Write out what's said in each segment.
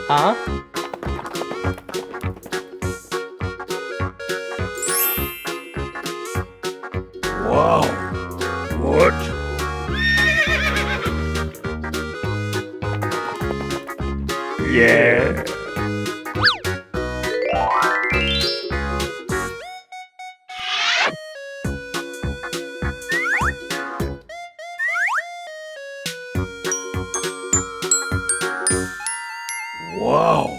Huh? Wow! What? Yeah! Wow!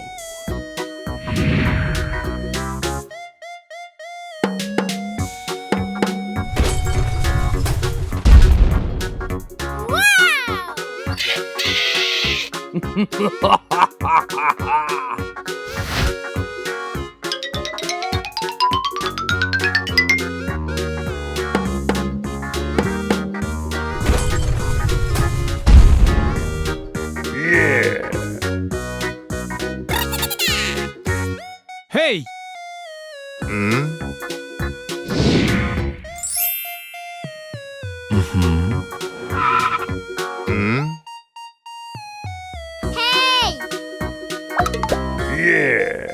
Yeah! Hey! Hmm? Hmm? Hey! Yeah!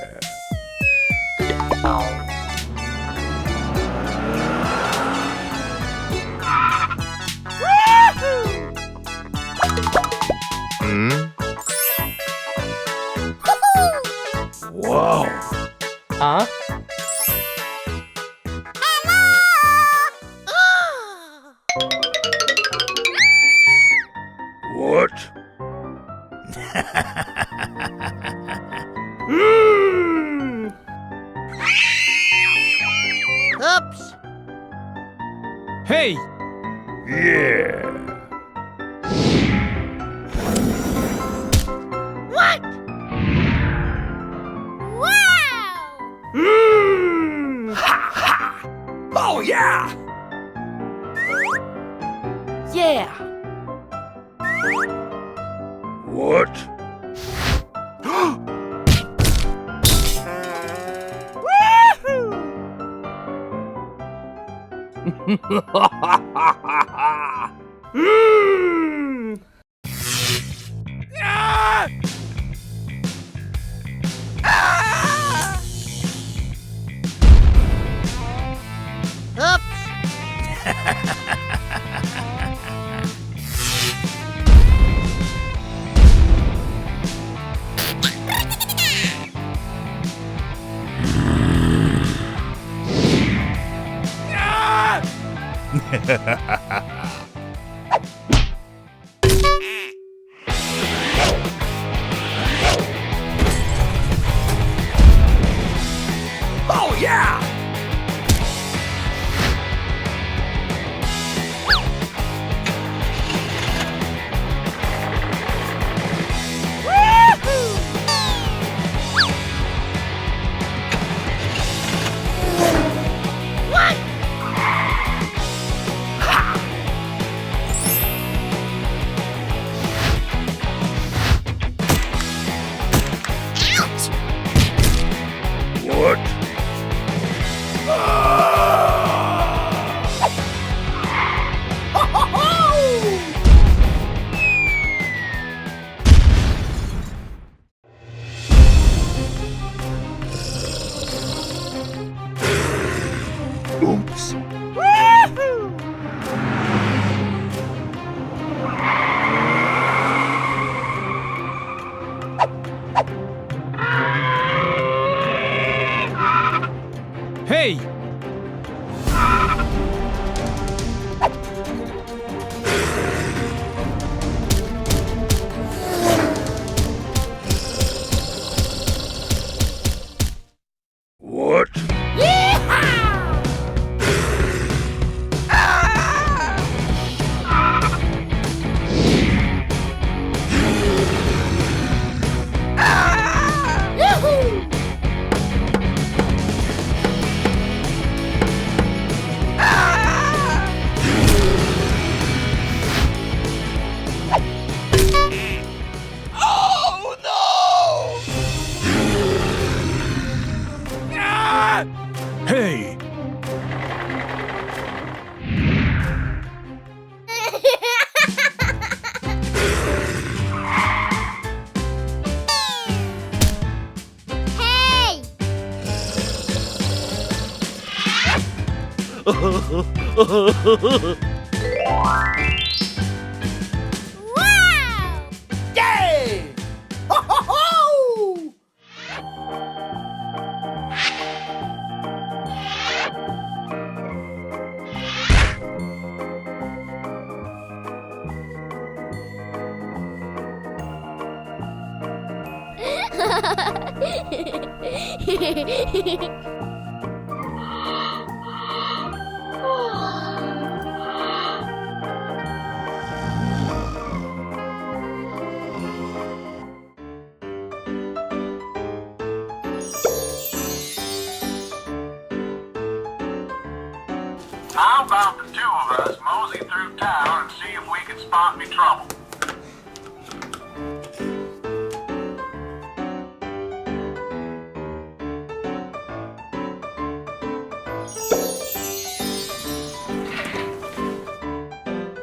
Hmm? Wow! Huh? What? Oops! Hey! Yeah! What? Wow! Oh yeah! Yeah! What? Oops! Oh yeah! What? Ouch! What? Oops! Hey! What? Wow! Yay! Ho, ho, ho! How about the two of us mosey through town and see if we can spot me trouble?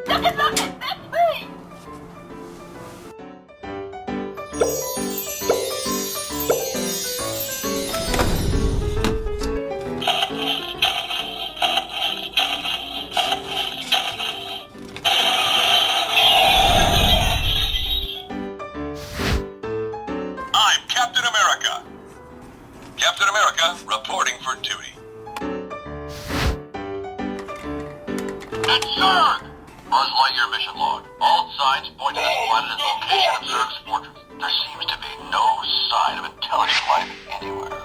Look it, that's me! I'm Captain America. Captain America reporting for duty. Concerned! Buzz Lightyear mission log. All signs point to this planet as location of Zerg's fortress. There seems to be no sign of intelligent life anywhere.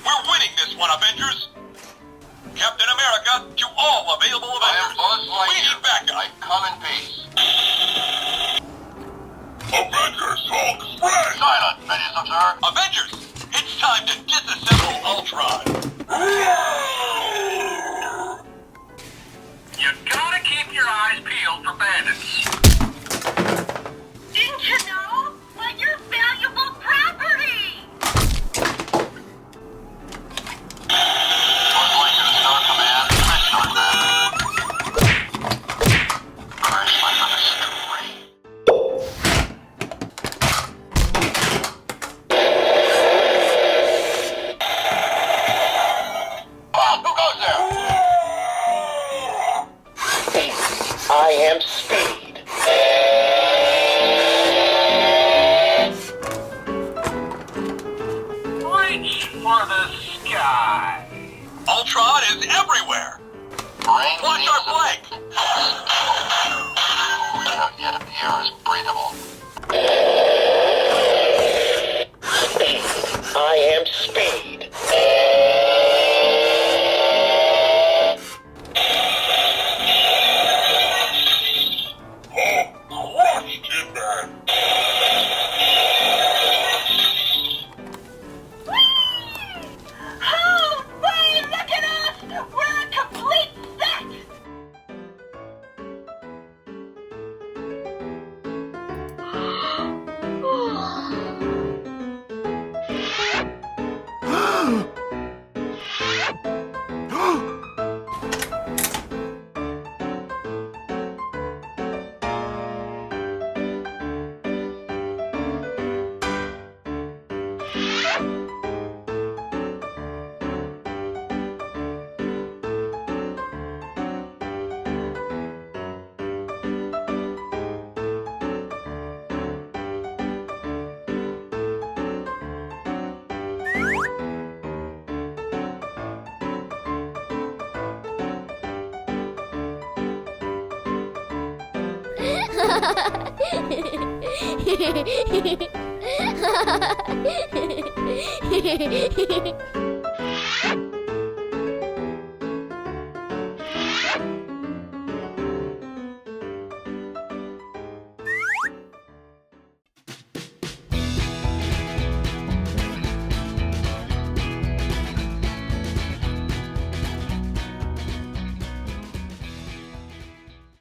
We're winning this one, Avengers! Captain America to all available Avengers. I am Buzz Lightyear. We need backup. I come in peace. Avengers Hulk spread! Silent, Minions, sir. Avengers, it's time to disassemble Ultron. You gotta keep your eyes peeled for bandits. Didn't you know? Well, you're valuable property! Buzz Lightyear to Star Command. Mission command. Crash like on a story. Who goes there? I am Speed. Reach for the sky. Ultron is everywhere. Watch our flank. We have yet if the air is breathable. Speed. I am Speed. Crushed him, man. Oh, boy, look at us! We're a complete set! Hehehehe